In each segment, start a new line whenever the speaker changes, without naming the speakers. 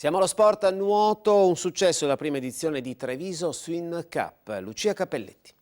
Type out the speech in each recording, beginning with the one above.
Siamo allo sport a nuoto, un successo la prima edizione di Treviso Swim Cup. Lucia Cappelletti.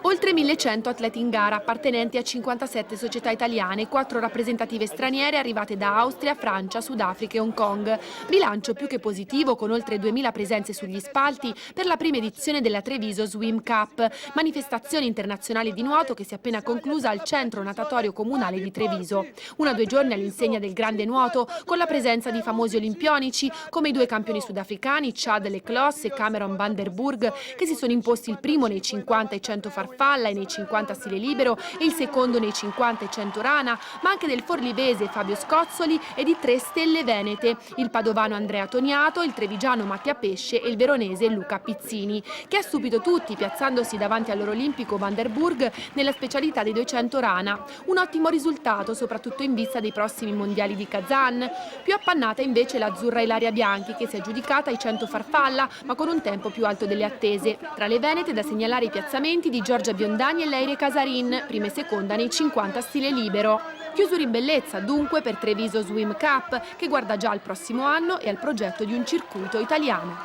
Oltre 1100 atleti in gara, appartenenti a 57 società italiane, 4 rappresentative straniere arrivate da Austria, Francia, Sudafrica e Hong Kong. Bilancio più che positivo, con oltre 2000 presenze sugli spalti per la prima edizione della Treviso Swim Cup, manifestazione internazionale di nuoto che si è appena conclusa al Centro Natatorio Comunale di Treviso. 1 a 2 giorni all'insegna del grande nuoto, con la presenza di famosi olimpionici come i 2 campioni sudafricani, Chad Leclos e Cameron Van der Burg, che si sono imposti il primo nei 50 e 100 farfalla e nei 50 stile libero e il secondo nei 50 e 100 rana, ma anche del forlivese Fabio Scozzoli e di 3 stelle venete, il padovano Andrea Toniato, il trevigiano Mattia Pesce e il veronese Luca Pizzini, che ha stupito tutti piazzandosi davanti all'orolimpico Van der Burg nella specialità dei 200 rana. Un ottimo risultato, soprattutto in vista dei prossimi mondiali di Kazan. Più appannata invece l'azzurra Ilaria Bianchi, che si è aggiudicata ai 100 farfalla, ma con un tempo più alto delle attese. Tra le venete da segnalare i piazzamenti di Giorgia Biondani e Leire Casarin, prima e seconda nei 50 stile libero. Chiusura in bellezza dunque per Treviso Swim Cup, che guarda già al prossimo anno e al progetto di un circuito italiano.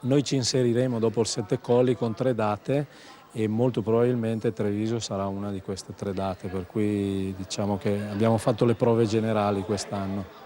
Noi ci inseriremo dopo il Sette Colli con 3 date e molto probabilmente Treviso sarà una di queste 3 date, per cui diciamo che abbiamo fatto le prove generali quest'anno.